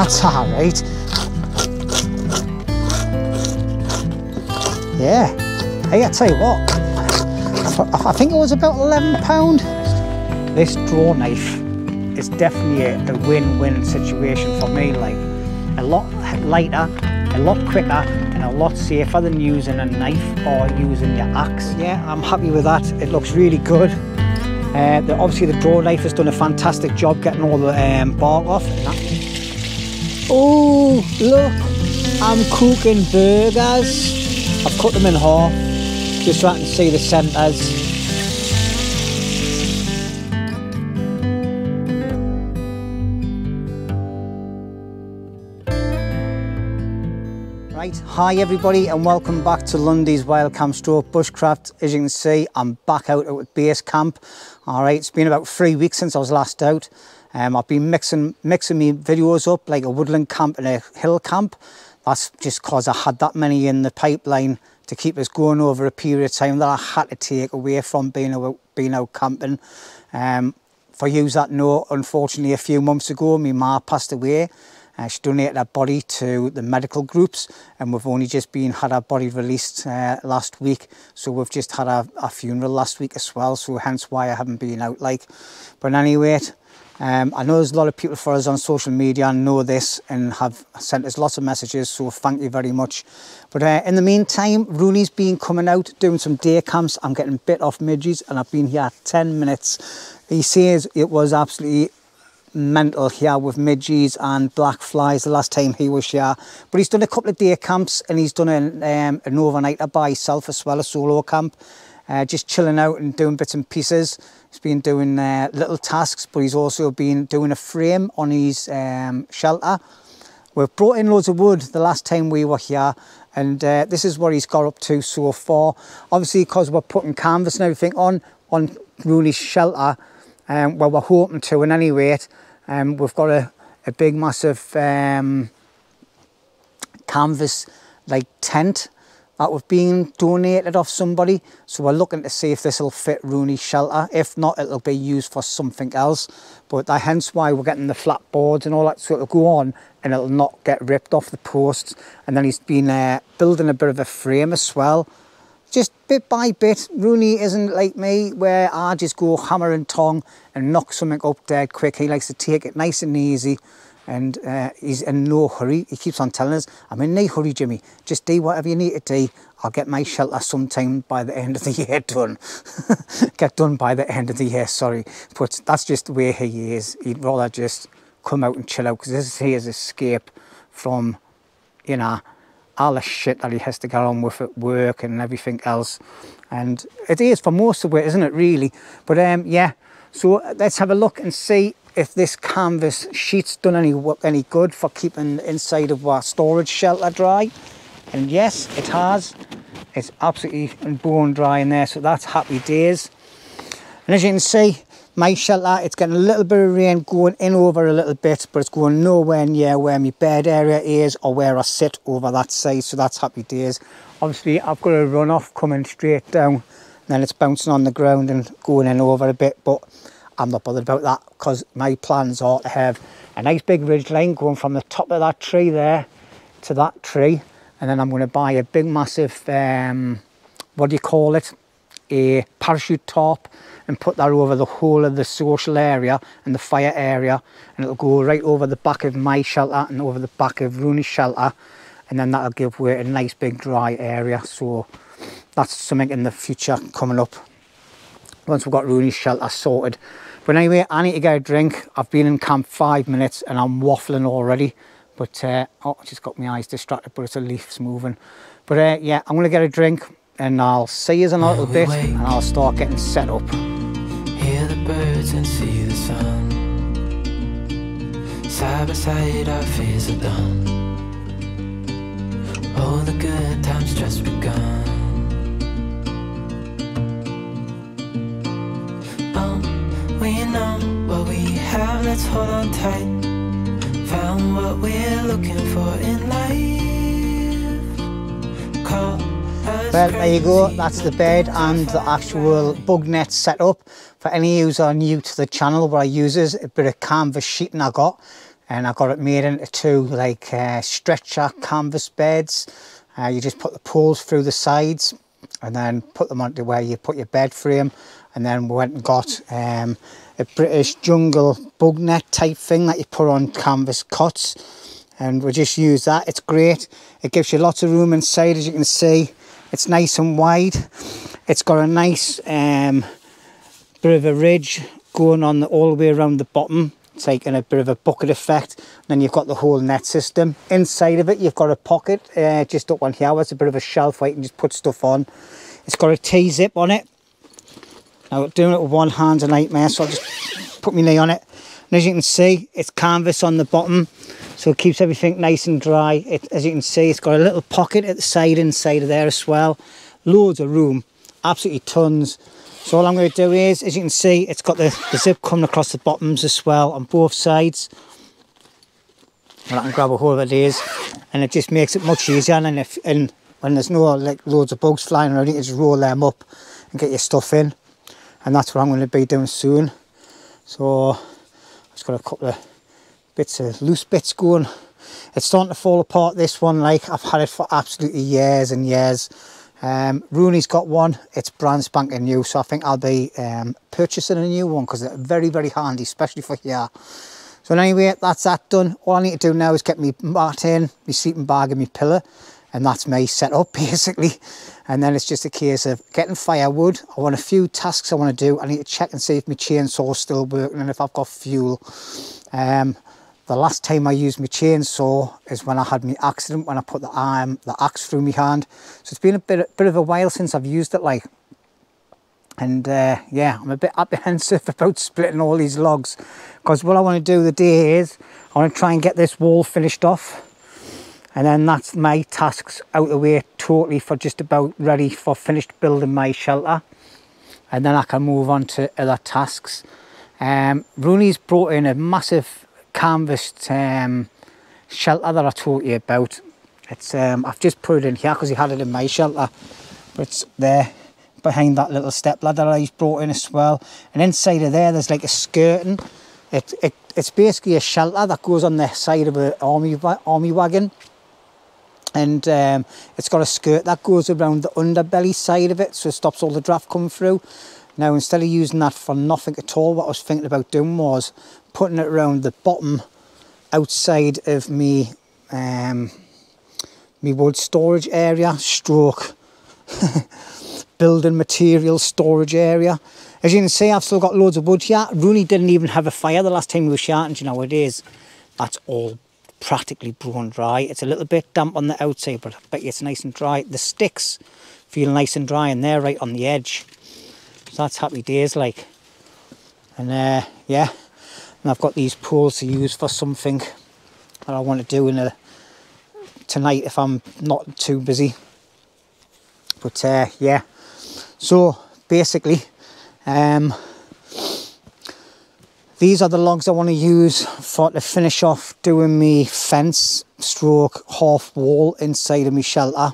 That's alright. Yeah. Hey, I tell you what, I think it was about £11. This draw knife is definitely a win-win situation for me. Like, a lot lighter, a lot quicker, and a lot safer than using a knife or using your axe. Yeah, I'm happy with that. It looks really good. Obviously the draw knife has done a fantastic job getting all the bark off. Oh, look, I'm cooking burgers. I've cut them in half, just so I can see the centres. Right, hi everybody and welcome back to LUNDY'S Wild Camp Stroke Bushcraft. As you can see, I'm back out at base camp. Alright, it's been about 3 weeks since I was last out. I've been mixing me videos up, like a woodland camp and a hill camp. That's just because I had that many in the pipeline to keep us going over a period of time that I had to take away from being out camping. For you that know, unfortunately a few months ago my ma passed away. She donated her body to the medical groups, and we've only just had her body released last week. So we've just had a funeral last week as well, so hence why I haven't been out. But anyway, I know there's a lot of people for us on social media and know this and have sent us lots of messages, so thank you very much. But in the meantime, Rooney's been coming out doing some day camps. I'm getting bit off midges and I've been here 10 minutes. He says it was absolutely mental here with midges and black flies the last time he was here, but he's done a couple of day camps and he's done an overnighter by himself as well, a solo camp, just chilling out and doing bits and pieces. He's been doing little tasks, but he's also been doing a frame on his shelter. We've brought in loads of wood the last time we were here, and this is what he's got up to so far. Obviously, because we're putting canvas and everything on Rooney's shelter, well, we're hoping to, and anyway, we've got a big massive canvas tent that we've been donated off somebody, so we're looking to see if this will fit Rooney's shelter. If not, it'll be used for something else, but hence why we're getting the flat boards and all that, so it'll go on and it'll not get ripped off the posts. And then he's been building a bit of a frame as well, just bit by bit. Rooney isn't like me where I just go hammer and tong and knock something up dead quick. He likes to take it nice and easy, and he's in no hurry. He keeps on telling us, I'm in no hurry, Jimmy, just do whatever you need to do. I'll get my shelter sometime by the end of the year done. Get done by the end of the year, sorry. But that's just the way he is. He'd rather just come out and chill out, because this is his escape from, you know, all the shit that he has to get on with at work and everything else. And it is for most of it, isn't it, really? But yeah, so let's have a look and see if this canvas sheet's done any good for keeping inside of our storage shelter dry. And yes, it has. It's absolutely bone dry in there, so that's happy days. And as you can see, my shelter, it's getting a little bit of rain going in over a little bit, but it's going nowhere near where my bed area is or where I sit over that side, so that's happy days. Obviously, I've got a runoff coming straight down, and then it's bouncing on the ground and going in over a bit, but I'm not bothered about that, because my plans are to have a nice big ridge line going from the top of that tree there to that tree, and then I'm going to buy a big massive, what do you call it, a parachute top, and put that over the whole of the social area and the fire area, and it'll go right over the back of my shelter and over the back of Rooney's shelter, and then that'll give way a nice big dry area. So that's something in the future coming up once we've got Rooney's shelter sorted. But anyway, I need to get a drink. I've been in camp 5 minutes and I'm waffling already, but oh, I just got my eyes distracted, but it's a leaf's moving. But yeah, I'm gonna get a drink and I'll see you in a little bit, and I'll start getting set up. Hear the birds and see the sun. Side by side our fears are done. All the good times just begun. We know what we have, let's hold on tight. Found what we're looking for in life. Call. Well, there you go, that's the bed and the actual bug net set up. For any of you who are new to the channel, what I use is a bit of canvas sheeting I got. and I got it made into two like stretcher canvas beds. You just put the poles through the sides and then put them onto where you put your bed frame, and then we went and got a British jungle bug net type thing that you put on canvas cots, and we just use that. It's great. It gives you lots of room inside, as you can see. It's nice and wide. It's got a nice bit of a ridge going on all the way around the bottom. It's like in a bit of a bucket effect. And then you've got the whole net system. Inside of it, you've got a pocket just up on here. It's a bit of a shelf where you can just put stuff on. It's got a T-zip on it. Now, doing it with one hand's a nightmare, so I'll just put my knee on it. And as you can see, it's canvas on the bottom, so it keeps everything nice and dry. As you can see, it's got a little pocket at the side, inside of there as well. Loads of room, absolutely tons. So all I'm going to do is, as you can see, it's got the zip coming across the bottoms as well on both sides. And I can grab a hold of it, and it just makes it much easier. And when there's no like loads of bugs flying around, you can just roll them up and get your stuff in. And that's what I'm going to be doing soon. So I've just got a couple of bits of loose bits going. It's starting to fall apart, this one. Like, I've had it for absolutely years and years. Rooney's got one. It's brand spanking new, so I think I'll be purchasing a new one because they're very, very handy, especially for here. So anyway, that's that done. All I need to do now is get me mat in, my sleeping bag and my pillow, and that's me set up basically. And then it's just a case of getting firewood. I want a few tasks I want to do. I need to check and see if my chainsaw's still working and if I've got fuel. The last time I used my chainsaw is when I had my accident, when I put the axe through my hand. So it's been a bit of a while since I've used it, like. And yeah, I'm a bit apprehensive about splitting all these logs, because what I want to do today is I want to try and get this wall finished off, and then that's my tasks out the way totally, for just about ready for finished building my shelter, and then I can move on to other tasks. Rooney's brought in a massive canvassed shelter that I told you about. It's I've just put it in here because he had it in my shelter, but it's there behind that little step ladder that he's brought in as well. And inside of there's like a skirting. It's basically a shelter that goes on the side of an army wagon, and it's got a skirt that goes around the underbelly side of it, so it stops all the draft coming through. Now, instead of using that for nothing at all, what I was thinking about doing was putting it around the bottom outside of me wood storage area, stroke building material storage area. As you can see, I've still got loads of wood here. Rooney didn't even have a fire the last time we were shouting. Do you know what it is? That's all practically blown dry. It's a little bit damp on the outside, but I bet you it's nice and dry. The sticks feel nice and dry, and they're right on the edge. So that's happy days, like. And yeah, and I've got these poles to use for something that I want to do tonight if I'm not too busy. But yeah, so basically these are the logs I want to use to finish off doing me fence stroke half wall inside of my shelter.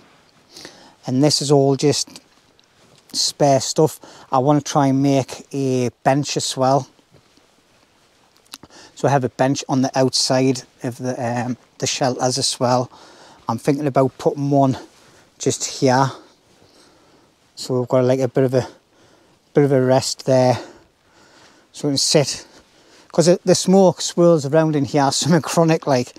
And this is all just spare stuff. I want to try and make a bench as well. So I have a bench on the outside of the shelters as well. I'm thinking about putting one just here. So we've got like a bit of a rest there, so we can sit, because the smoke swirls around in here, something chronic like.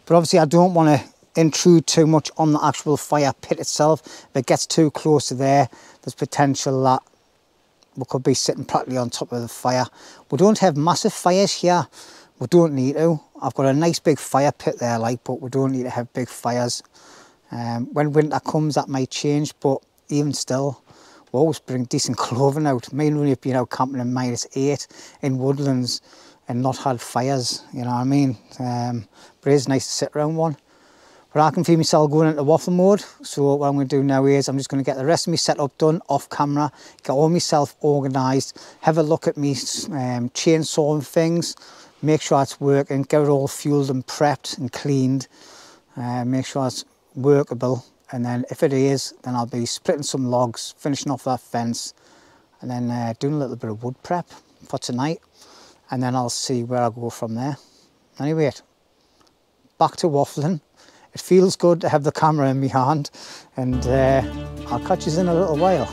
But obviously I don't want to intrude too much on the actual fire pit itself. If it gets too close to there's potential that we could be sitting practically on top of the fire. We don't have massive fires here. We don't need to. I've got a nice big fire pit there, like, but we don't need to have big fires. When winter comes, that might change, but even still, we always bring decent clothing out. Me and Rooney have been out camping in -8 in woodlands and not had fires, you know what I mean? But it is nice to sit around one. But I can feel myself going into waffle mode, so what I'm going to do now is I'm just going to get the rest of my setup done off camera, get all myself organised, have a look at me chainsaw and things, make sure it's working, get it all fueled and prepped and cleaned, make sure it's workable. And then if it is, then I'll be splitting some logs, finishing off that fence, and then doing a little bit of wood prep for tonight. And then I'll see where I go from there. Anyway, back to waffling. It feels good to have the camera in my hand, and I'll catch you in a little while.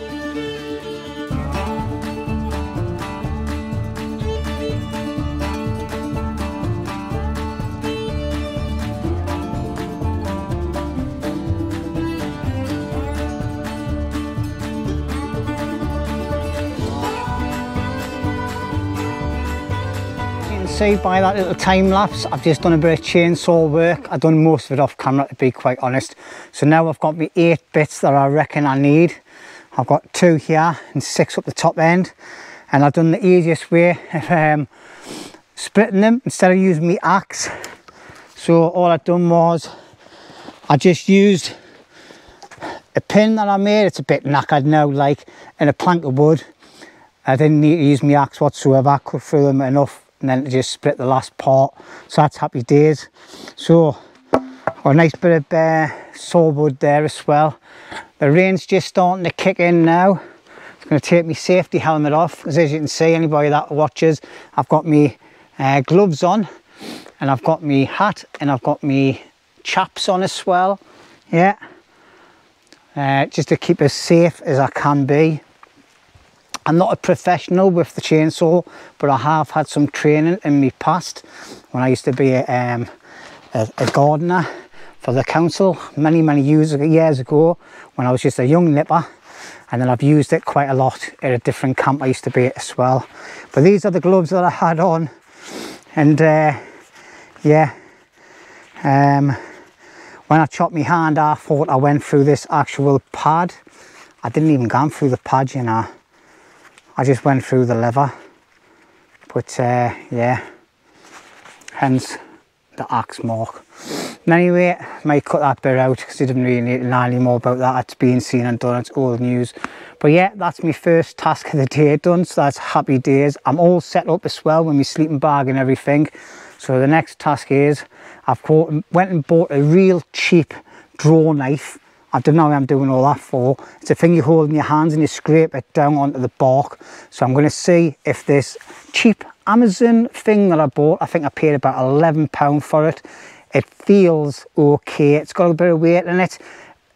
See by that little time lapse, I've just done a bit of chainsaw work. I've done most of it off camera, to be quite honest. So now I've got my 8 bits that I reckon I need. I've got 2 here and 6 up the top end, and I've done the easiest way of splitting them instead of using my axe. So all I've done was I just used a pin that I made. It's a bit knackered now, like, in a plank of wood. I didn't need to use my axe whatsoever. I cut through them enough and then to just split the last part. So that's happy days. So got a nice bit of sawwood there as well. The rain's just starting to kick in now. It's going to take my safety helmet off, because as you can see, anybody that watches, I've got my gloves on, and I've got my hat, and I've got my chaps on as well. Yeah, just to keep as safe as I can be. I'm not a professional with the chainsaw, but I have had some training in my past when I used to be a gardener for the council many years ago, when I was just a young nipper, and then I've used it quite a lot at a different camp I used to be at as well. But these are the gloves that I had on, and yeah, when I chopped my hand, I thought I went through this actual pad. I didn't even go through the pad, you know. I just went through the leather, but yeah, hence the axe mark. And anyway, I might cut that bit out because I didn't really need to know any more about that. It's been seen and done, it's old news. But yeah, that's my first task of the day done, so that's happy days. I'm all set up as well with my sleeping bag and everything. So the next task is, went and bought a real cheap draw knife. I don't know what I'm doing all that for. It's a thing you hold in your hands and you scrape it down onto the bark. So I'm going to see if this cheap Amazon thing that I bought, I think I paid about £11 for it. It feels okay. It's got a bit of weight in it,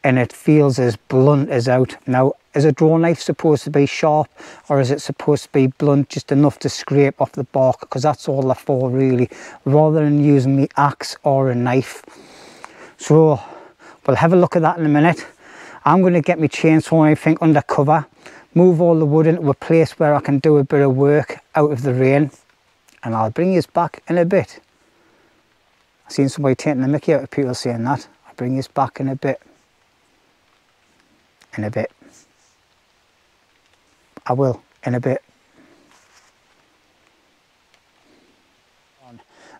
and it feels as blunt as out. Now, is a draw knife supposed to be sharp, or is it supposed to be blunt, just enough to scrape off the bark? Because that's all they're for, really, rather than using the axe or a knife. So we'll have a look at that in a minute. I'm going to get my chainsaw and everything under cover, move all the wood into a place where I can do a bit of work out of the rain, and I'll bring you back in a bit. I've seen somebody taking the mickey out of people saying that. I'll bring you back in a bit. In a bit. I will, in a bit.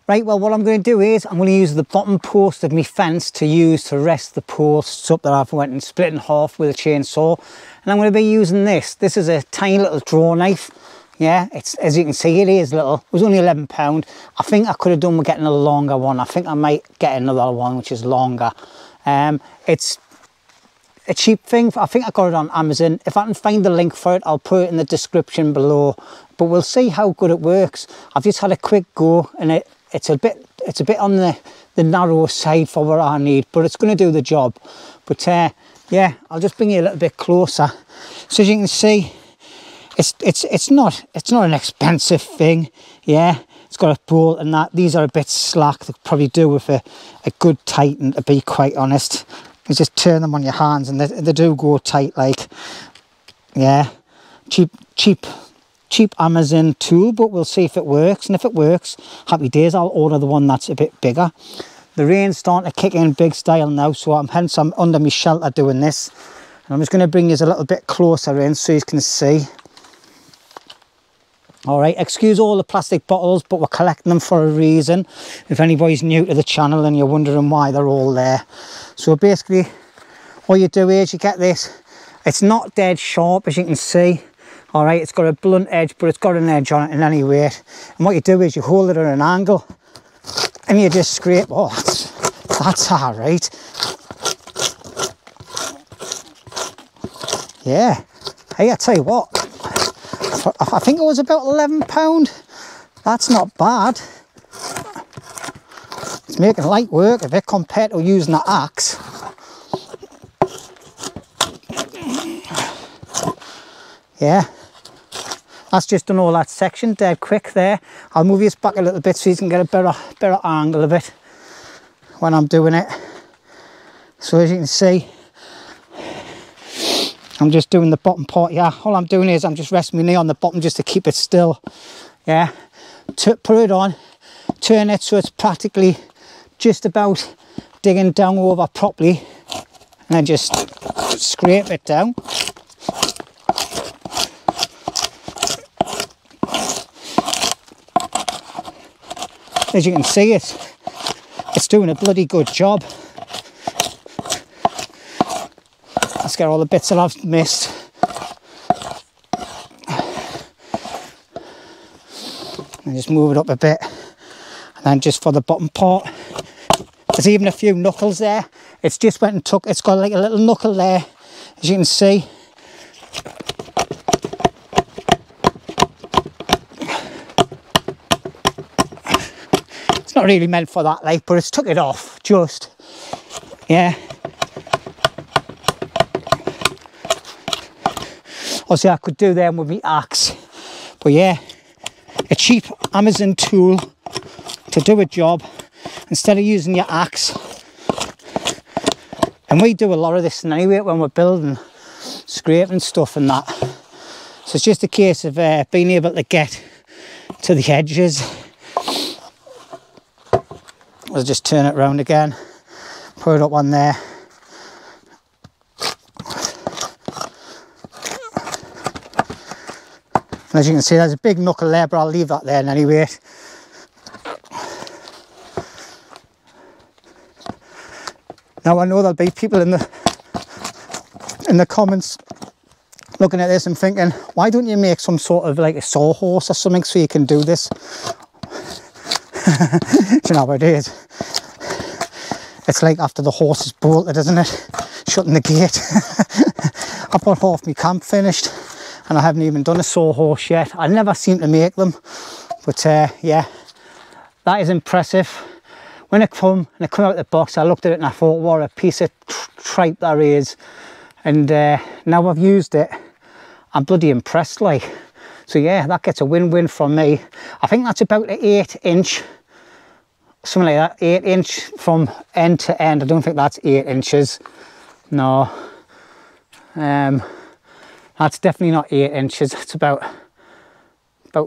Right, well, what I'm going to do is I'm going to use the bottom post of my fence to rest the posts up that I've went and split in half with a chainsaw. And I'm going to be using this. This is a tiny little draw knife. Yeah, it's, as you can see, it is little. It was only £11. I think I could have done with getting a longer one. I think I might get another one which is longer. It's a cheap thing. I think I got it on Amazon. If I can find the link for it, I'll put it in the description below. But we'll see how good it works. I've just had a quick go, and it's a bit on the narrow side for what I need, but it's going to do the job. But yeah, I'll just bring you a little bit closer. So as you can see, it's not an expensive thing. Yeah, it's got a bolt and that. These are a bit slack. They probably do with a good tighten, to be quite honest. You just turn them on your hands and they do go tight, like. Yeah, cheap Amazon tool, but we'll see if it works. And if it works, happy days. I'll order the one that's a bit bigger. The rain's starting to kick in big style now, so hence I'm under my shelter doing this. And I'm just going to bring you a little bit closer in so you can see. All right, excuse all the plastic bottles, but we're collecting them for a reason. If anybody's new to the channel and you're wondering why they're all there. So basically, what you do is you get this. It's not dead sharp, as you can see. All right, it's got a blunt edge, but it's got an edge on it in any way. And what you do is you hold it at an angle and you just scrape. Oh, that's all right. Yeah. Hey, I tell you what, I think it was about £11. That's not bad. making light work of it compared to using the axe. Yeah, that's just done all that section dead quick there. I'll move this back a little bit so you can get a better angle of it when I'm doing it. So as you can see, I'm just doing the bottom part. Yeah, all I'm doing is I'm just resting my knee on the bottom just to keep it still. Yeah, put it on, turn it so it's practically just about digging down over properly, and then just scrape it down. As you can see, it's doing a bloody good job. Let's get all the bits that I've missed. And just move it up a bit. And then just for the bottom part, there's even a few knuckles there. It's just went and took, it's got like a little knuckle there, as you can see. It's not really meant for that, like, but it's took it off, just, yeah. Obviously I could do them with my axe, but yeah, a cheap Amazon tool to do a job instead of using your axe. And we do a lot of this anyway when we're building, scraping stuff and that. So it's just a case of being able to get to the edges. I'll just turn it around again, put it up on there. And as you can see, there's a big knuckle there, but I'll leave that there anyway. Now I know there'll be people in the comments looking at this and thinking, why don't you make some sort of like a sawhorse or something so you can do this? Do you know what it is? It's like after the horse is bolted, isn't it? Shutting the gate. I've got half my camp finished and I haven't even done a sawhorse yet. I never seem to make them, but yeah, that is impressive. When it come out of the box, I looked at it and I thought, what a piece of tripe that is. And now I've used it, I'm bloody impressed, like. So yeah, that gets a win-win from me. I think that's about an 8-inch, something like that, 8-inch from end to end. I don't think that's 8 inches. No, that's definitely not 8 inches. It's about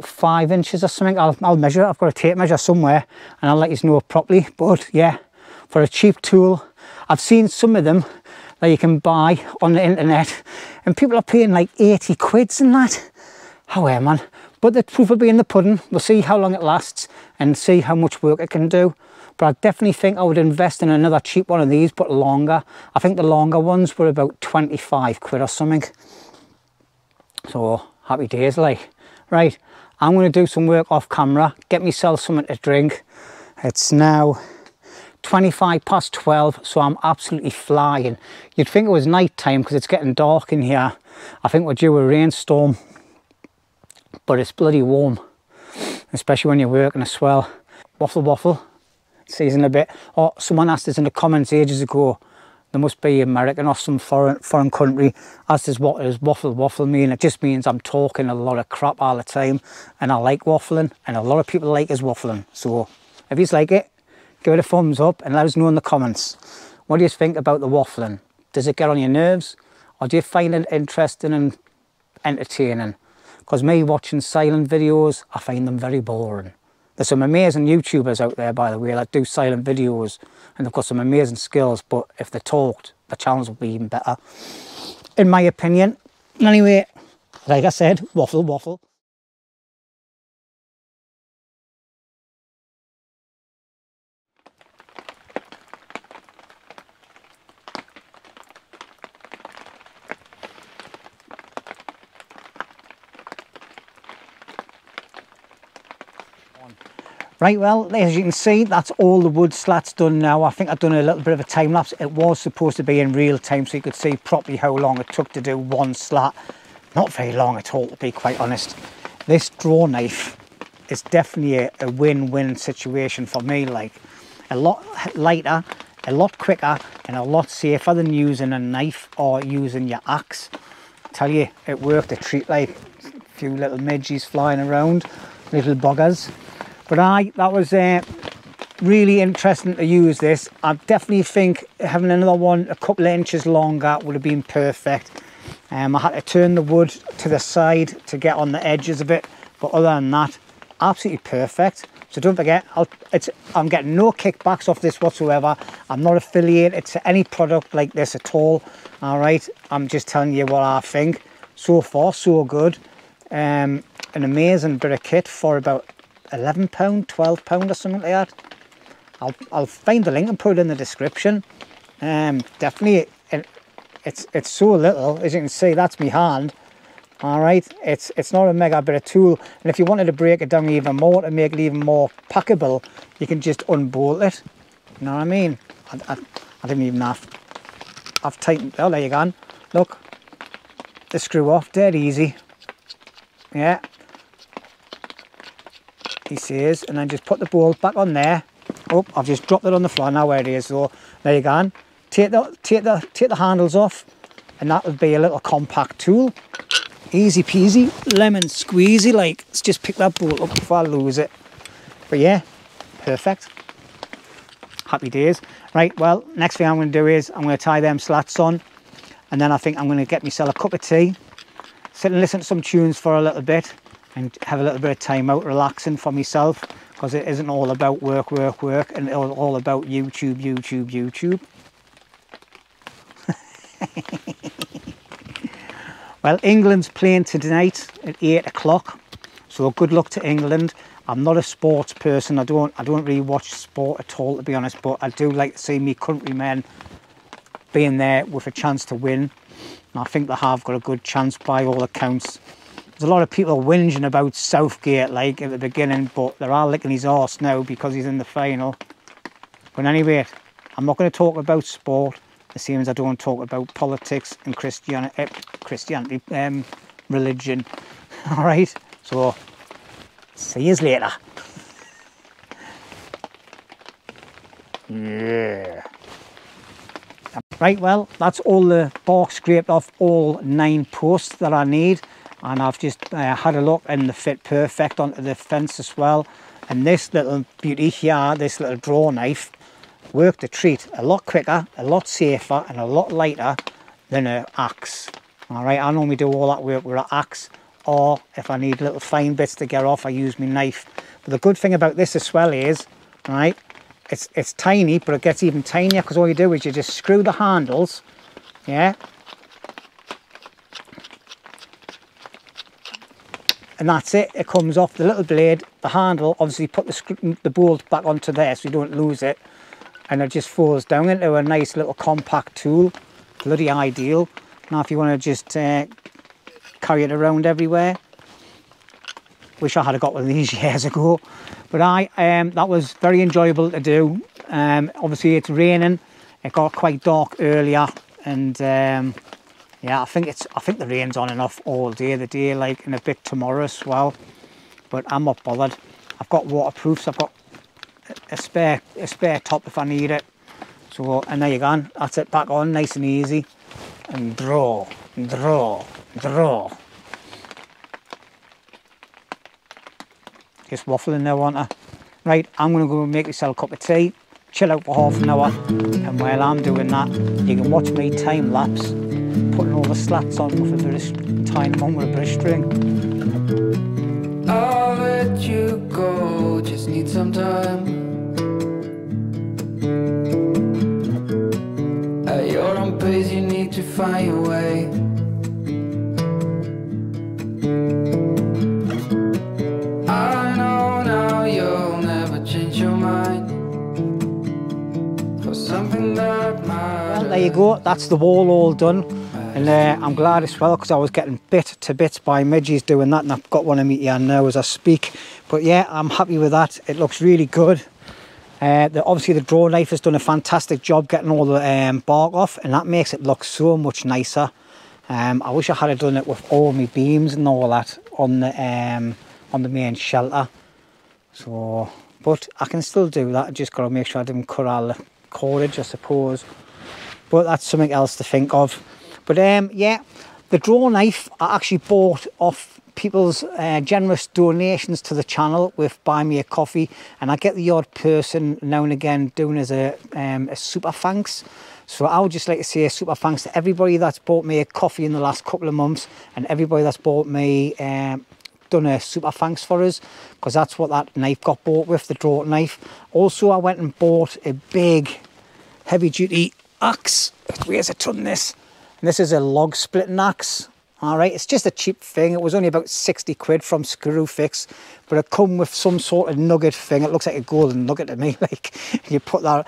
5 inches or something. I'll measure it. I've got a tape measure somewhere and I'll let you know properly. But yeah, for a cheap tool, I've seen some of them that you can buy on the internet and people are paying like 80 quids and that. Oh yeah, man. But the proof will be in the pudding. We'll see how long it lasts and see how much work it can do. But I definitely think I would invest in another cheap one of these, but longer. I think the longer ones were about 25 quid or something. So happy days, like. Right, I'm going to do some work off camera, get myself something to drink. It's now 25 past 12, so I'm absolutely flying. You'd think it was night time because it's getting dark in here. I think we're due a rainstorm, but it's bloody warm, especially when you're working as well. Waffle, season a bit. Oh, someone asked us in the comments ages ago, there must be American or some foreign country, asked us what does waffle mean. It just means I'm talking a lot of crap all the time, and I like waffling, and a lot of people like us waffling. So if you like it, give it a thumbs up and let us know in the comments. What do you think about the waffling? Does it get on your nerves, or do you find it interesting and entertaining? Because me watching silent videos, I find them very boring. There's some amazing YouTubers out there, by the way, that do silent videos, and they've got some amazing skills, but if they talked, the channels would be even better, in my opinion. Anyway, like I said, waffle. Right, well, as you can see, that's all the wood slats done now. I think I've done a little bit of a time lapse. It was supposed to be in real time so you could see properly how long it took to do one slat. Not very long at all, to be quite honest. This draw knife is definitely a win-win situation for me. Like, a lot lighter, a lot quicker, and a lot safer than using a knife or using your axe. I tell you, it worked a treat. Like a few little midges flying around, little buggers. But that was really interesting to use this. I definitely think having another one a couple of inches longer would have been perfect. I had to turn the wood to the side to get on the edges of it, but other than that, absolutely perfect. So don't forget, I'm getting no kickbacks off this whatsoever. I'm not affiliated to any product like this at all. All right, I'm just telling you what I think. So far, so good. An amazing bit of kit for about £11, £12 or something like that. I'll find the link and put it in the description. Definitely, it's so little, as you can see. That's my hand. All right, it's not a mega bit of tool, and if you wanted to break it down even more to make it even more packable, you can just unbolt it. You know what I mean? I didn't even have. I've tightened. Oh, there you go. Look, the screw off, dead easy. Yeah, he says, and then just put the bolt back on there. Oh, I've just dropped it on the floor now where it is. So there you go. Take the handles off, and that would be a little compact tool. Easy peasy, lemon squeezy. Like, let's just pick that bolt up before I lose it. But yeah, perfect. Happy days. Right, well, next thing I'm going to do is I'm going to tie them slats on, and then I think I'm going to get myself a cup of tea, sit and listen to some tunes for a little bit, and have a little bit of time out relaxing for myself, because it isn't all about work, and it's all about YouTube. Well, England's playing tonight at 8 o'clock, so good luck to England. I'm not a sports person. I don't really watch sport at all, to be honest, but I do like to see me countrymen being there with a chance to win. And I think they have got a good chance by all accounts. There's a lot of people whinging about Southgate, like, at the beginning, but they're all licking his arse now because he's in the final. But anyway, I'm not going to talk about sport, the same as I don't talk about politics and Christianity, religion. All right, so see you later. Yeah. Right, well, that's all the bark scraped off all 9 posts that I need, and I've just had a look, and they fit perfect onto the fence as well. And this little beauty here, this little draw knife, worked a treat. A lot quicker, a lot safer, and a lot lighter than an axe. All right, I normally do all that work with an axe, or if I need little fine bits to get off, I use my knife. But the good thing about this as well is, right, it's tiny, but it gets even tinier, because all you do is you just screw the handles, yeah, and that's it. It comes off the little blade, the handle. Obviously put the bolt back onto there so you don't lose it, and it just falls down into a nice little compact tool. Bloody ideal. Now if you want to just carry it around everywhere, wish I had got one of these years ago. But that was very enjoyable to do. Obviously it's raining, it got quite dark earlier, and yeah, I think the rain's on and off all day, like, and a bit tomorrow as well. But I'm not bothered. I've got waterproofs. I've got a spare top if I need it. So, and there you go. That's it, back on, nice and easy. And draw. Just waffling there, want I? Right, I'm going to go make myself a cup of tea, chill out for half an hour, and while I'm doing that, you can watch me time lapse, putting all the slats on with a bit of tying them on with a bit of string. I'll let you go, just need some time. At your own pace, you need to find your way. I know now you'll never change your mind for something that matters. Well, there you go, that's the wall all done. And I'm glad as well, because I was getting bit to bits by midges doing that, and I've got one of me here now as I speak. But yeah, I'm happy with that. It looks really good. Obviously the draw knife has done a fantastic job getting all the bark off, and that makes it look so much nicer. I wish I had done it with all my beams and all that on the main shelter. So but I can still do that. I just got to make sure I didn't cut all the cordage, I suppose, but that's something else to think of. But yeah, the draw knife I actually bought off people's generous donations to the channel with Buy Me a Coffee, and I get the odd person now and again doing as a super thanks. So I would just like to say a super thanks to everybody that's bought me a coffee in the last couple of months, and everybody that's bought me done a super thanks for us, because that's what that knife got bought with, the draw knife. Also, I went and bought a big heavy duty axe. It weighs a ton, this, and this is a log splitting axe. All right, it's just a cheap thing. It was only about 60 quid from Screwfix, but it come with some sort of nugget thing. It looks like a golden nugget to me. Like, you put that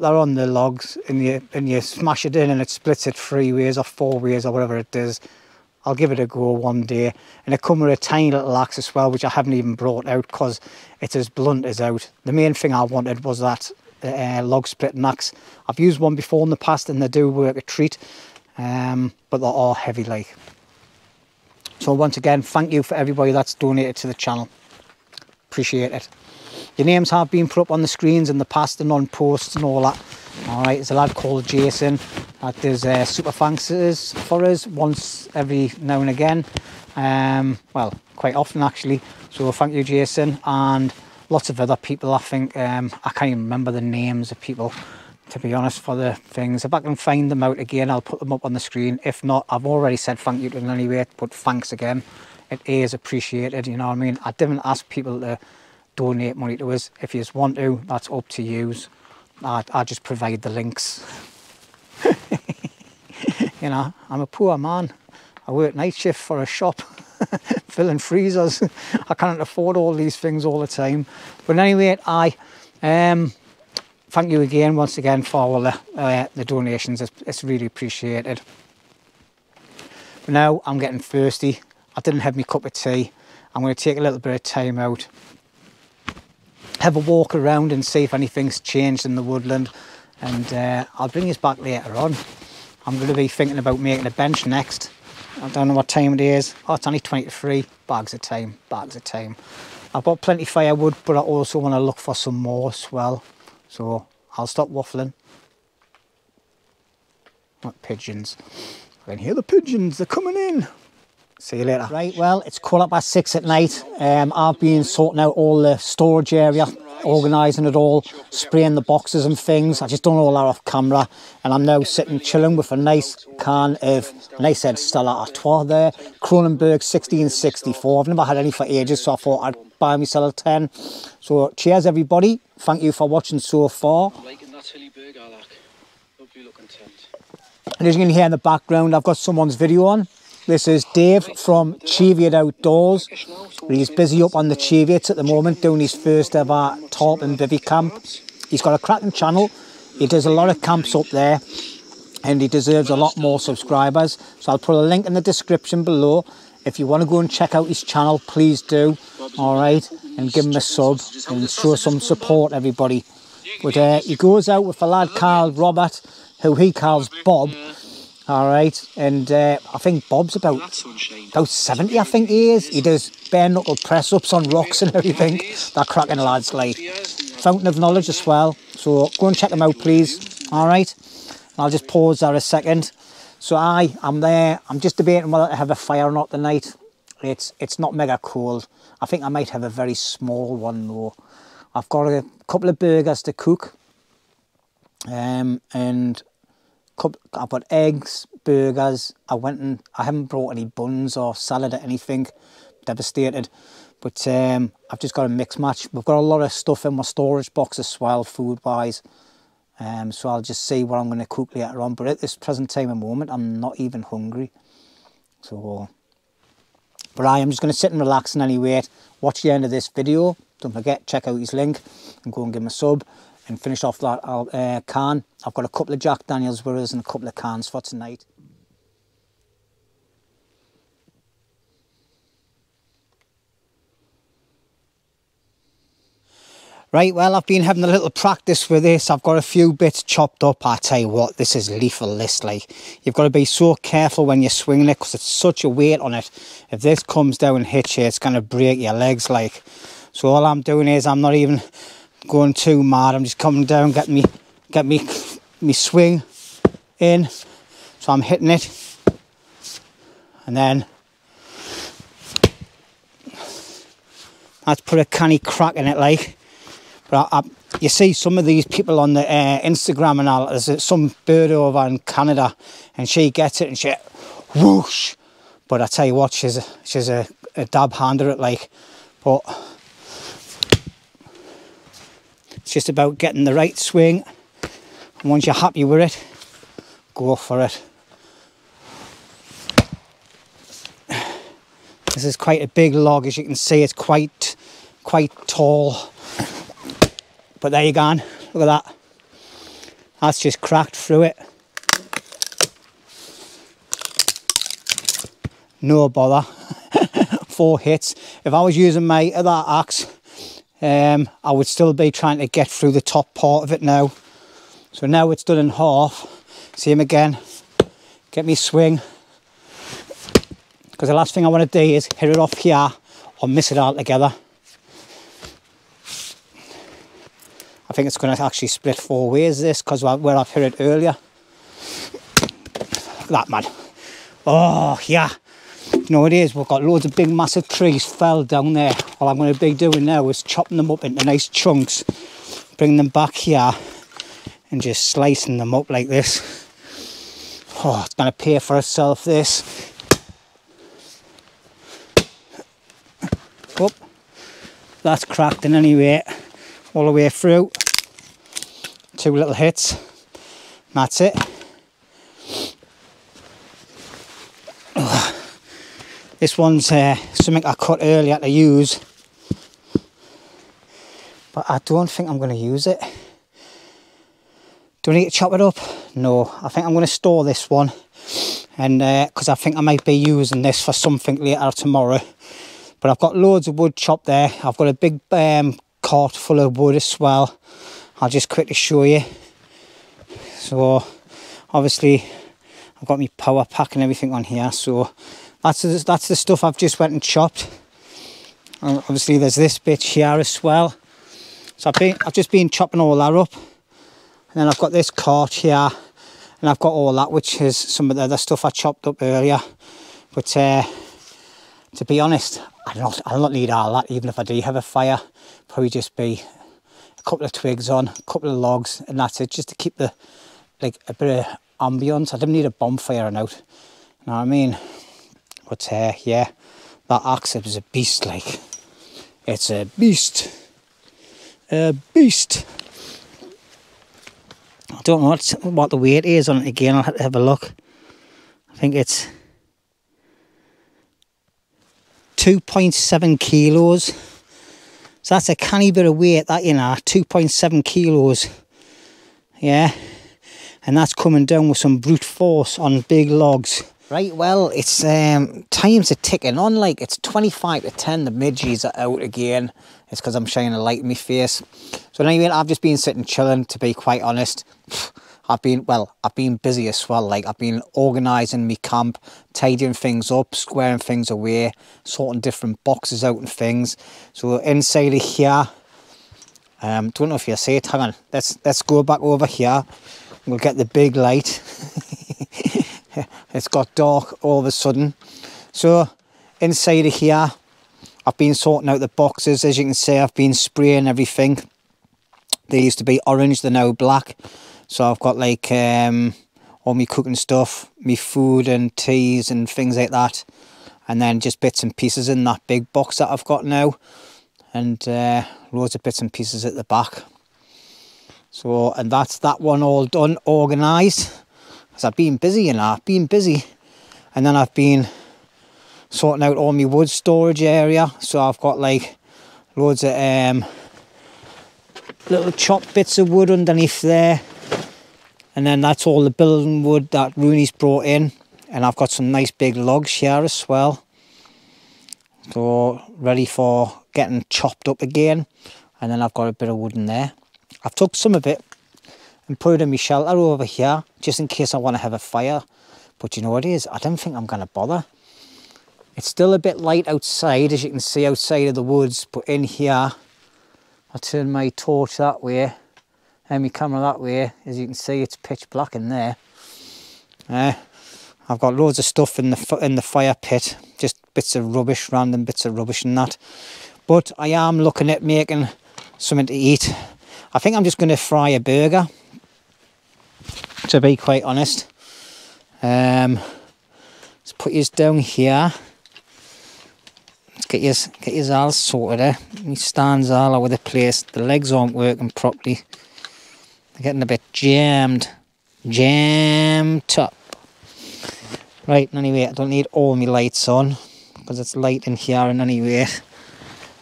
on the logs and you smash it in, and it splits it 3 ways or 4 ways or whatever it is. I'll give it a go one day. And it come with a tiny little axe as well, which I haven't even brought out because it's as blunt as out. The main thing I wanted was that log splitting axe. I've used one before in the past, and they do work a treat, but they're all heavy like. So once again, thank you for everybody that's donated to the channel. Appreciate it. Your names have been put up on the screens in the past and on posts and all that. All right, there's a lad called Jason that does super thanks for us once every now and again. Well, quite often actually. So thank you, Jason, and lots of other people. I think I can't even remember the names of people, to be honest, for the things. If I can find them out again, I'll put them up on the screen. If not, I've already said thank you to them anyway, but thanks again. It is appreciated, you know what I mean? I didn't ask people to donate money to us. If you just want to, that's up to you. I just provide the links. You know, I'm a poor man. I work night shift for a shop, filling freezers. I can't afford all these things all the time. But anyway, thank you again, once again, for all the donations. It's really appreciated. But now I'm getting thirsty. I didn't have my cup of tea. I'm going to take a little bit of time out, have a walk around and see if anything's changed in the woodland. And I'll bring you back later on. I'm going to be thinking about making a bench next. I don't know what time it is. Oh, it's only 20 to 3. Bags of time, bags of time. I've got plenty of firewood, but I also want to look for some more as well. So I'll stop waffling. What pigeons? I can hear the pigeons, they're coming in. See you later. Right, well, it's 6:15 at night. I've been sorting out all the storage area, organising it all, spraying the boxes and things. I just done all that off camera, and I'm now sitting chilling with a nice can of, and I said Stella Artois there, Kronenbourg 1664. I've never had any for ages, so I thought I'd buy myself a 10. So cheers everybody, thank you for watching so far. And as you can hear in the background, I've got someone's video on. This is Dave from Cheviot Outdoors. He's busy up on the Cheviots at the moment, doing his first ever tarp and bivvy camp. He's got a cracking channel. He does a lot of camps up there, and he deserves a lot more subscribers. So I'll put a link in the description below. If you want to go and check out his channel, please do. All right, and give him a sub and show some support, everybody. But he goes out with a lad called Robert, who he calls Bob. All right, and I think Bob's about 70, I think he is. He does bare knuckle press ups on rocks and everything. That cracking lads, like. Fountain of knowledge as well. So go and check them out, please. All right, I'll just pause there a second. So I'm there. I'm just debating whether to have a fire or not tonight. It's not mega cold. I think I might have a very small one though. I've got a couple of burgers to cook, and I've got eggs, burgers. I haven't brought any buns or salad or anything. Devastated. But I've just got a mix match. We've got a lot of stuff in my storage box as well, food wise. So I'll just see what I'm going to cook later on. But at this present time and moment, I'm not even hungry. So, but I am just going to sit and relax and anyway. Watch the end of this video. Don't forget, check out his link and go and give him a sub. And finish off that can. I've got a couple of Jack Daniels with us and a couple of cans for tonight. Right, well, I've been having a little practice with this. I've got a few bits chopped up. I tell you what, this is lethal, this, like. You've got to be so careful when you're swinging it because it's such a weight on it. If this comes down and hits you, it's going to break your legs, like. So all I'm doing is I'm not even going too mad. I'm just coming down, getting me swing in. So I'm hitting it, and then that's put a canny crack in it, like. But you see some of these people on the Instagram and all. There's some bird over in Canada, and she gets it and she whoosh. But I tell you what, she's a dab hand at it, like. But it's just about getting the right swing, and once you're happy with it, go for it. This is quite a big log, as you can see. It's quite tall. But there you go, look at that. That's just cracked through it. No bother. 4 hits. If I was using my other axe, I would still be trying to get through the top part of it now. So now it's done in half. See him again. Get me swing. Because the last thing I want to do is hit it off here or miss it altogether. I think it's going to actually split 4 ways, this, because where I've hit it earlier. Look at that, man. Oh, yeah. You know what it is? We've got loads of big, massive trees fell down there. All I'm going to be doing now is chopping them up into nice chunks, bring them back here, and just slicing them up like this. Oh, it's going to pay for itself, this. Oh, that's cracked in any way. All the way through. 2 little hits. That's it. This one's something I cut earlier to use, but I don't think I'm going to use it. Do I need to chop it up? No, I think I'm going to store this one, and because I think I might be using this for something later tomorrow. But I've got loads of wood chopped there. I've got a big cart full of wood as well. I'll just quickly show you. So obviously I've got my power pack and everything on here, so that's the stuff I've just went and chopped. And obviously there's this bit here as well. So I've just been chopping all that up, and then I've got this cart here, and I've got all that, which is some of the other stuff I chopped up earlier. But to be honest, I'll not need all that. Even if I do have a fire, probably just be a couple of twigs on, a couple of logs, and that's it, just to keep the a bit of ambience. I didn't need a bonfire and out, you know what I mean? But yeah, that axe is a beast, like. It's a beast. A beast. I don't know what the weight is on it again. I'll have to have a look. I think it's 2.7 kilos. So that's a canny bit of weight, that, you know, 2.7 kilos. Yeah. And that's coming down with some brute force on big logs. Right, well, it's times are ticking on, like. It's 25 to 10, the midges are out again. It's because I'm shining a light in my face. So anyway, I've just been sitting chilling, to be quite honest. I've been busy as well, like. I've been organising my camp, tidying things up, squaring things away, sorting different boxes out and things. So inside of here, don't know if you see it, hang on, let's go back over here. We'll get the big light. It's got dark all of a sudden. So inside of here, I've been sorting out the boxes. As you can see, I've been spraying everything. They used to be orange, they're now black. So I've got like all my cooking stuff, my food and teas and things like that. And then just bits and pieces in that big box that I've got now. And loads of bits and pieces at the back. So, and that's that one all done, organised. Because I've been busy, you know, I've been busy. And then I've been sorting out all my wood storage area. So I've got like loads of little chopped bits of wood underneath there. And then that's all the building wood that Rooney's brought in. And I've got some nice big logs here as well. So ready for getting chopped up again. And then I've got a bit of wood in there. I've took some of it and put it in my shelter over here, just in case I want to have a fire. But you know what it is? I don't think I'm going to bother. It's still a bit light outside, as you can see outside of the woods, but in here, I'll turn my torch that way and my camera that way. As you can see, it's pitch black in there. I've got loads of stuff in the fire pit, just bits of rubbish, random bits of rubbish and that. But I am looking at making something to eat. I think I'm just going to fry a burger, to be quite honest. Let's put yours down here. Let's get yours all sorted there. My stands all over the place. The legs aren't working properly. They're getting a bit jammed up. Right, anyway, I don't need all my lights on because it's light in here and anyway.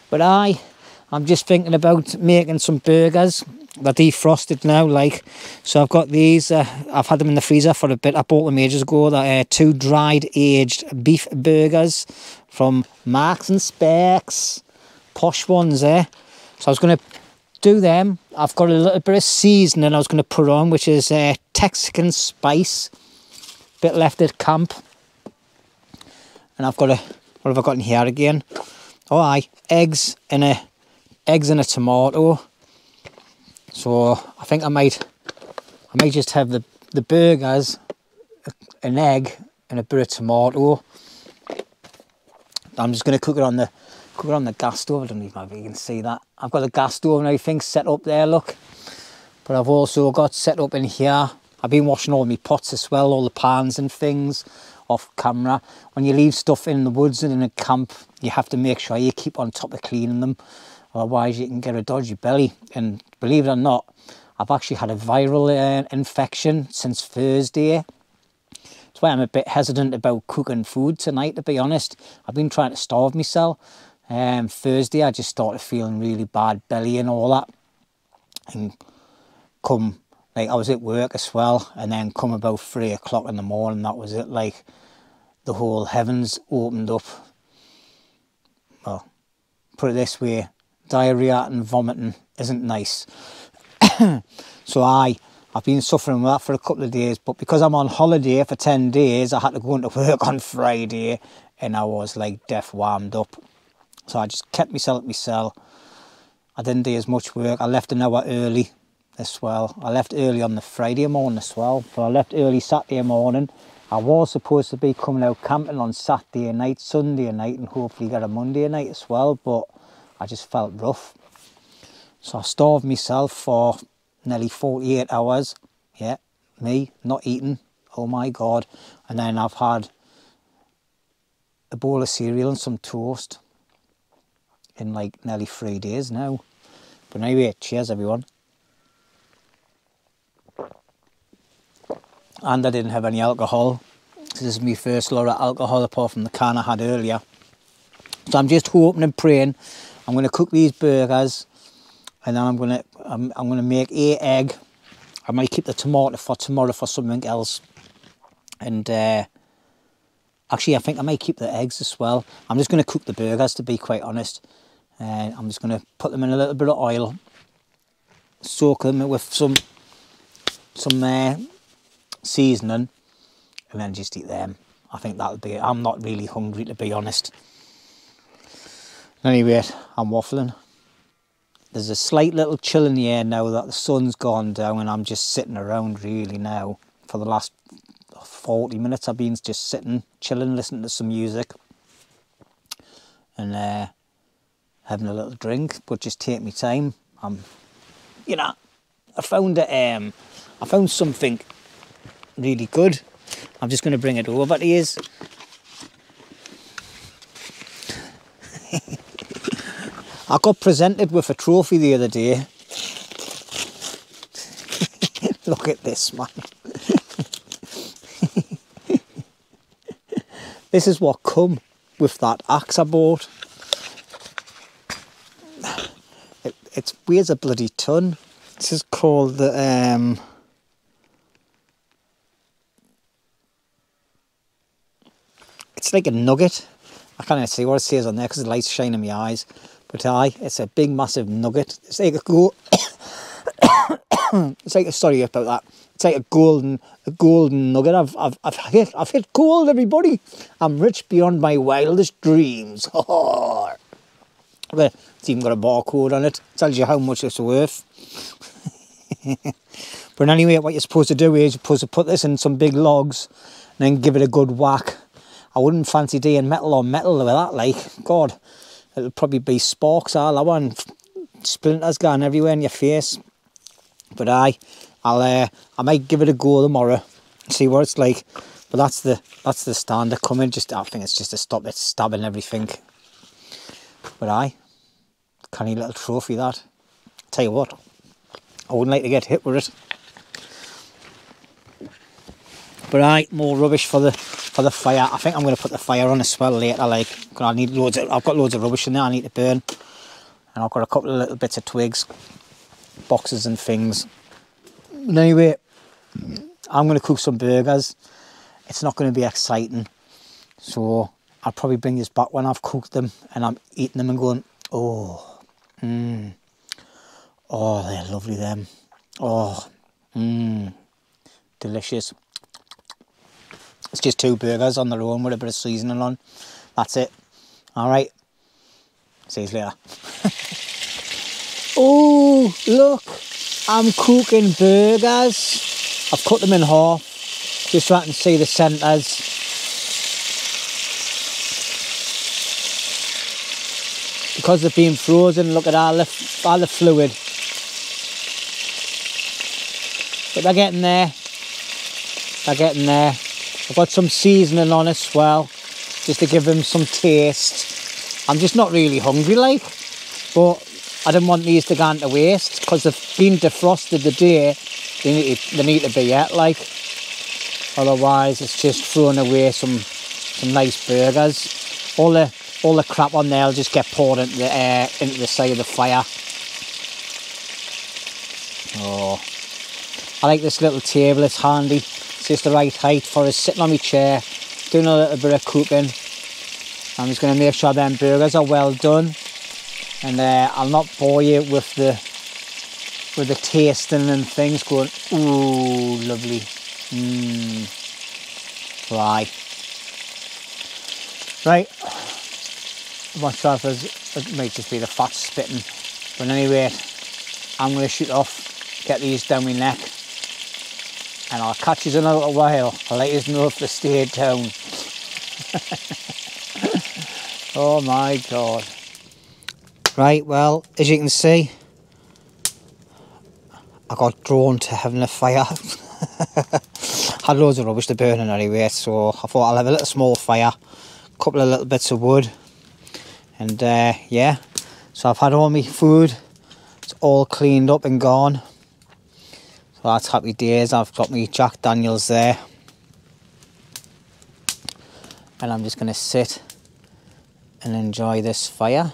But I'm just thinking about making some burgers. They're defrosted now, like. So I've got these, I've had them in the freezer for a bit. I bought them ages ago. They're 2 dried aged beef burgers from Marks and Specs. Posh ones, So I was going to do them. I've got a little bit of seasoning I was going to put on, which is Texican spice. Bit left at camp. And I've got what have I got in here again? Oh aye, eggs and a tomato. So I think I might just have the burgers, an egg and a bit of tomato. I'm just going to cook it on the gas stove. I don't even know if you can see that. I've got the gas stove and everything set up there, look. But I've also got set up in here. I've been washing all my pots as well, all the pans and things off camera. When you leave stuff in the woods and in a camp, you have to make sure you keep on top of cleaning them. Otherwise you can get a dodgy belly. And believe it or not, I've actually had a viral infection since Thursday. That's why I'm a bit hesitant about cooking food tonight, to be honest. I've been trying to starve myself. Thursday I just started feeling really bad belly and all that. And like I was at work as well, and then come about 3 o'clock in the morning, that was it, like the whole heavens opened up. Well, put it this way, diarrhea and vomiting isn't nice. So I've been suffering with that for a couple of days, but because I'm on holiday for 10 days, I had to go into work on Friday and I was like death warmed up. So I just kept myself at my cell. I didn't do as much work. I left an hour early as well. I left early on the Friday morning as well, but I left early Saturday morning. I was supposed to be coming out camping on Saturday night, Sunday night, and hopefully get a Monday night as well, but I just felt rough. So I starved myself for nearly 48 hours. Yeah, me, not eating. Oh my God. And then I've had a bowl of cereal and some toast in like nearly 3 days now. But anyway, cheers everyone. And I didn't have any alcohol. This is my first lot of alcohol apart from the can I had earlier. So I'm just hoping and praying. I'm going to cook these burgers, and then I'm going to make an egg. I might keep the tomato for tomorrow for something else. And actually, I think I might keep the eggs as well. I'm just going to cook the burgers, to be quite honest. And I'm just going to put them in a little bit of oil, soak them with some seasoning, and then just eat them. I think that'll be it. I'm not really hungry, to be honest. Anyway, I'm waffling. There's a slight little chill in the air now that the sun's gone down, and I'm just sitting around really now. For the last 40 minutes I've been just sitting, chilling, listening to some music and having a little drink, but just take my time. You know, I found something really good. I'm just going to bring it over to you. I got presented with a trophy the other day. Look at this, man. This is what come with that axe I bought. It weighs a bloody ton. This is called the it's like a nugget. I can't even see what it says on there because the light's shining in my eyes. But it's a big massive nugget. It's like a go. It's like, sorry about that. It's like a golden nugget. I've hit gold, everybody. I'm rich beyond my wildest dreams. But it's even got a barcode on it. Tells you how much it's worth. But anyway, what you're supposed to do is you're supposed to put this in some big logs and then give it a good whack. I wouldn't fancy doing metal on metal with that, like, God, it'll probably be sparks all I want, splinters going everywhere in your face. But I might give it a go tomorrow, see what it's like. But that's the standard coming. I think it's just to stop it stabbing everything. But canny little trophy that. Tell you what, I wouldn't like to get hit with it. But more rubbish for the fire. I think I'm going to put the fire on as well later. Like, I've got loads of rubbish in there I need to burn, and I've got a couple of little bits of twigs, boxes and things. But anyway, I'm going to cook some burgers. It's not going to be exciting, so I'll probably bring this back when I've cooked them and I'm eating them and going, oh, oh, they're lovely them. Oh, delicious. It's just 2 burgers on their own with a bit of seasoning on. That's it. All right. See you later. Oh, look. I'm cooking burgers. I've cut them in half just so I can see the centres. Because they've been frozen, look at all the fluid. But they're getting there. They're getting there. I've got some seasoning on as well, just to give them some taste. I'm just not really hungry, like, but I didn't want these to go into waste because they've been defrosted today. They need to be out, like. Otherwise, it's just throwing away some nice burgers. All the crap on there will just get poured into the side of the fire. Oh, I like this little table. It's handy. Just the right height for us, sitting on my chair, doing a little bit of cooking. I'm just going to make sure them burgers are well done, and I'll not bore you with the tasting and things. Going, ooh, lovely. Right. I'm not sure if it might just be the fat spitting, but anyway, I'm going to shoot off, get these down my neck. And I'll catch you in a little while. I'll let you know if they stayed down. Oh my God. Right, well, as you can see, I got drawn to having a fire. Had loads of rubbish to burn anyway, so I thought I'll have a little small fire, a couple of little bits of wood, and yeah. So I've had all my food. It's all cleaned up and gone. So that's happy days. I've got my Jack Daniels there. And I'm just going to sit and enjoy this fire.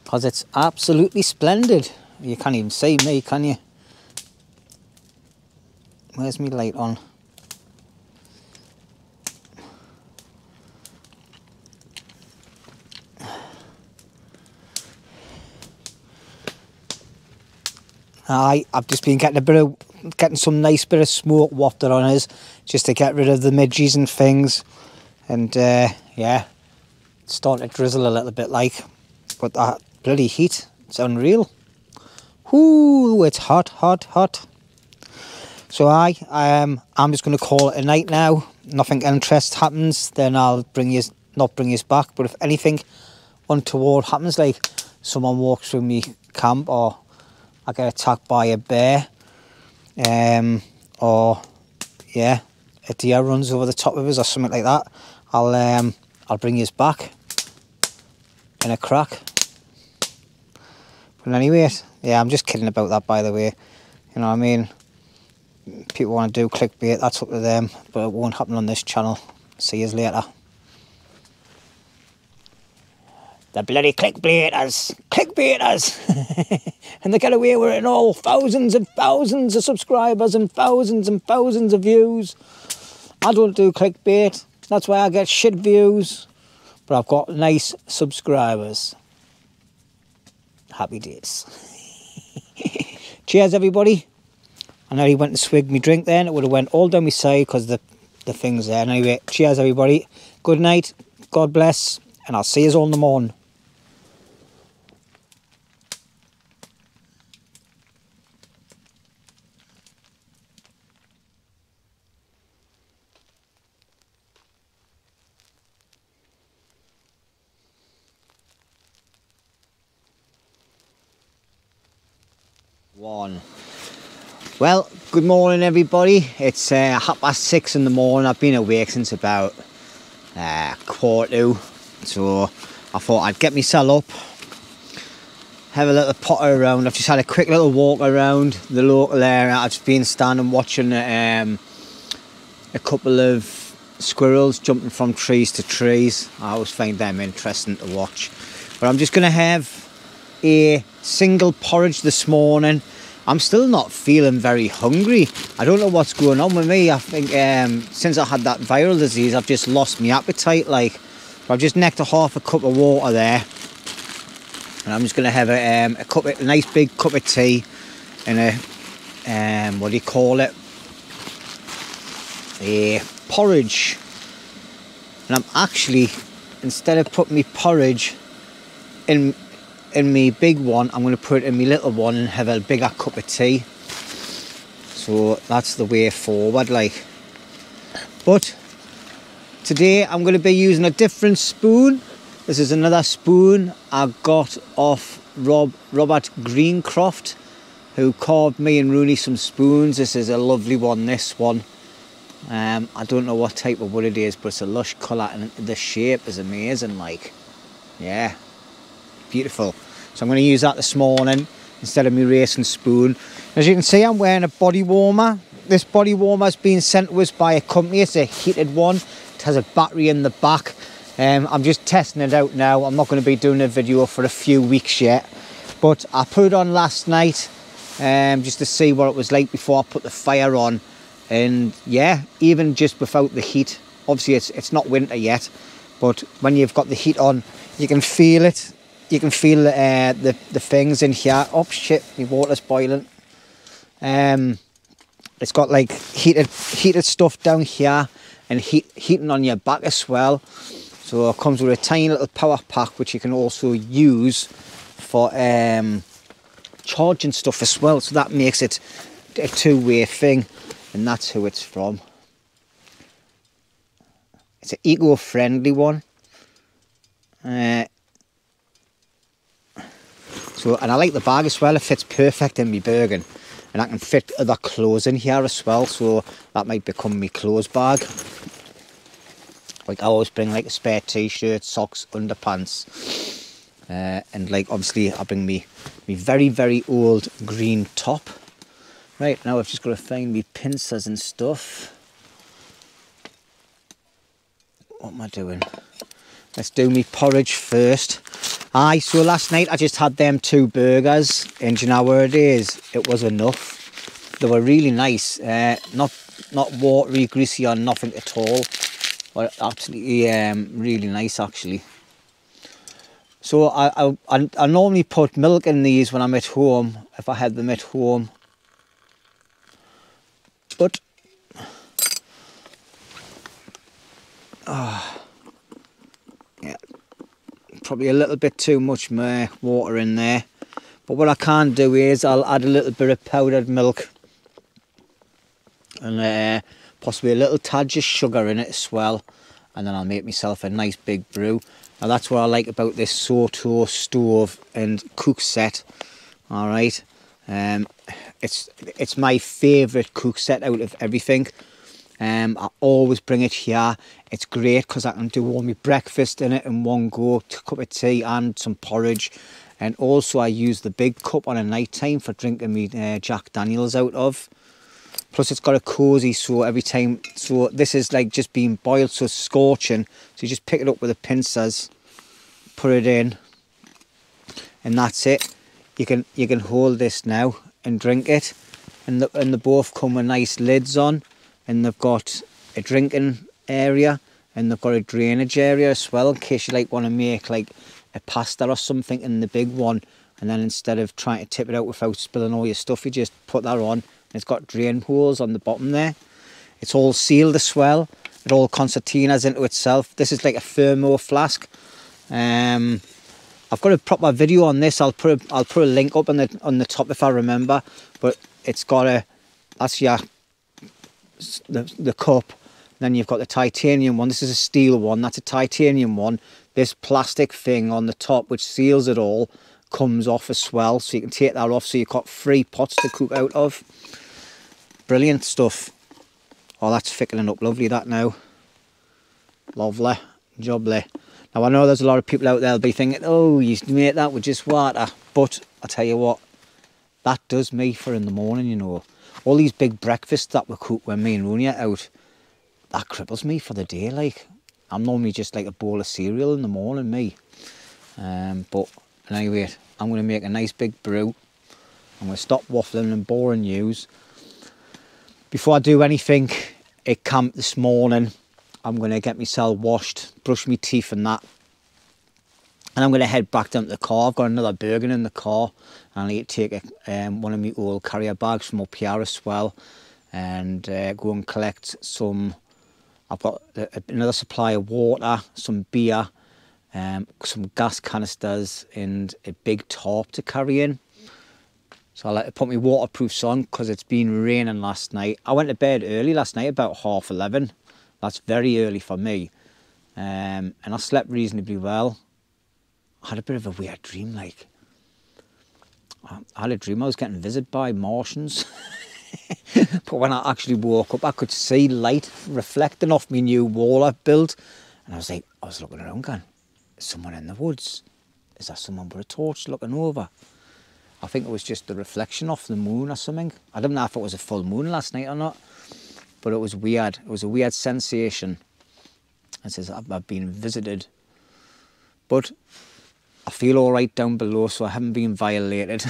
Because it's absolutely splendid. You can't even see me, can you? Where's my light on? I've just been getting some nice bit of smoke wafted on us, just to get rid of the midges and things. And yeah, it's starting to drizzle a little bit, like, but that bloody heat, it's unreal. Ooh, it's hot, hot, hot. So I'm just going to call it a night now. Nothing interesting happens, then I'll not bring you back. But if anything untoward happens, like someone walks through me camp, or I get attacked by a bear, or yeah, a deer runs over the top of us or something like that, I'll bring you back in a crack. But anyway, yeah, I'm just kidding about that, by the way. You know what I mean? People want to do clickbait, that's up to them, but it won't happen on this channel. See you later. The bloody clickbaiters! And they get away with it and all. Thousands and thousands of subscribers and thousands of views. I don't do clickbait. That's why I get shit views. But I've got nice subscribers. Happy days. Cheers, everybody. I nearly went to swig me drink then. It would have went all down my side because the thing's there. Anyway, cheers, everybody. Good night. God bless. And I'll see you all in the morning. Well, good morning, everybody. It's 6:30 in the morning. I've been awake since about 1:45, so I thought I'd get myself up, have a little potter around. I've just had a quick little walk around the local area. I've just been standing watching a couple of squirrels jumping from trees to trees. I always find them interesting to watch. But I'm just going to have a single porridge this morning. I'm still not feeling very hungry. I don't know what's going on with me. I think since I had that viral disease, I've just lost my appetite. Like, I've just necked a half a cup of water there, and I'm just going to have a nice big cup of tea and a what do you call it? A porridge. And I'm actually, instead of putting my porridge in my big one, I'm going to put it in my little one and have a bigger cup of tea. So that's the way forward, like. But today I'm going to be using a different spoon. This is another spoon I got off Robert Greencroft, who carved me and Rooney some spoons. This is a lovely one, this one. I don't know what type of wood it is, but it's a lush colour and the shape is amazing, like. Yeah. Beautiful. So I'm going to use that this morning instead of my racing spoon. As you can see, I'm wearing a body warmer. This body warmer has been sent to us by a company. It's a heated one. It has a battery in the back. I'm just testing it out now. I'm not going to be doing a video for a few weeks yet, but I put it on last night just to see what it was like before I put the fire on. And yeah, even just without the heat, obviously it's not winter yet, but when you've got the heat on, you can feel it. You can feel the things in here. Oh shit, the water's boiling. It's got like heated stuff down here and heating on your back as well. So it comes with a tiny little power pack which you can also use for charging stuff as well. So that makes it a two-way thing, and that's who it's from. It's an eco-friendly one. So, and I like the bag as well. It fits perfect in my Bergen, and I can fit other clothes in here as well, so that might become my clothes bag. Like, I always bring like a spare t-shirt, socks, underpants, and like obviously I bring me very, very old green top. Right, now I've just got to find me pincers and stuff. What am I doing? Let's do me porridge first. Aye, so last night I just had them 2 burgers, and do you know where it is? It was enough. They were really nice, not watery, greasy or nothing at all. But absolutely really nice actually. So I normally put milk in these when I'm at home, if I had them at home. But yeah, probably a little bit too much water in there. But what I can do is I'll add a little bit of powdered milk and possibly a little tad just sugar in it as well, and then I'll make myself a nice big brew. Now that's what I like about this Soto stove and cook set. All right, it's my favourite cook set out of everything. I always bring it here. It's great because I can do all my breakfast in it in one go, a cup of tea and some porridge. And also I use the big cup on a night time for drinking me Jack Daniels out of. Plus it's got a cosy, so every time, so this is like just being boiled, so it's scorching. So you just pick it up with the pincers, put it in, and that's it. You can hold this now and drink it. And they both come with nice lids on, and they've got a drinking area and they've got a drainage area as well, in case you like want to make like a pasta or something in the big one, and then instead of trying to tip it out without spilling all your stuff, you just put that on. It's got drain holes on the bottom there. It's all sealed as well. It all concertinas into itself. This is like a thermo flask. I've got a proper video on this. I'll put a link up on the top if I remember. But it's got that's the cup. Then you've got the titanium one. This is a steel one. That's a titanium one. This plastic thing on the top, which seals it all, comes off as well. So you can take that off. So you've got 3 pots to cook out of. Brilliant stuff. Oh, that's thickening up lovely, that now. Lovely. Jobly. Now, I know there's a lot of people out there that'll be thinking, oh, you made that with just water. But I tell you what, that does me for in the morning, you know. All these big breakfasts that we cook when me and Rooney are out, that cripples me for the day, like. I'm normally just like a bowl of cereal in the morning, me. But anyway, I'm going to make a nice big brew. I'm going to stop waffling and boring news. Before I do anything at camp this morning, I'm going to get myself washed, brush my teeth and that. And I'm going to head back down to the car. I've got another burger in the car. And I need to take one of my old carrier bags from up here as well. And go and collect some. I've got another supply of water, some beer, some gas canisters and a big tarp to carry in. So I like to put my waterproofs on because it's been raining last night. I went to bed early last night, about 11:30. That's very early for me. And I slept reasonably well. I had a bit of a weird dream, like. I had a dream I was getting visited by Martians. But when I actually woke up, I could see light reflecting off my new wall I built. And I was looking around going, is someone in the woods? Is there someone with a torch looking over? I think it was just the reflection off the moon or something. I don't know if it was a full moon last night or not, but it was weird. It was a weird sensation. It says I've been visited. But I feel all right down below, so I haven't been violated.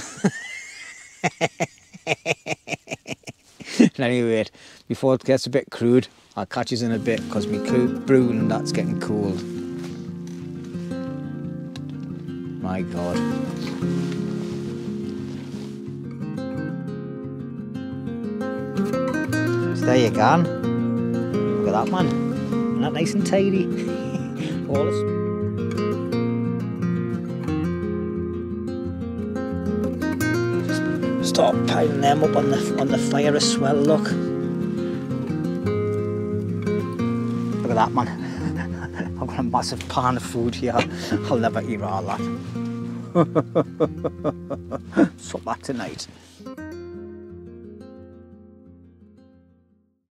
Anyway, before it gets a bit crude, I'll catch you in a bit because my brew and that's getting cold. My God. So there you go. Look at that, man. Isn't that nice and tidy? All this. Start piling them up on the fire as well, look. Look at that, man. I've got a massive pan of food here. I'll never eat all that. Supper tonight.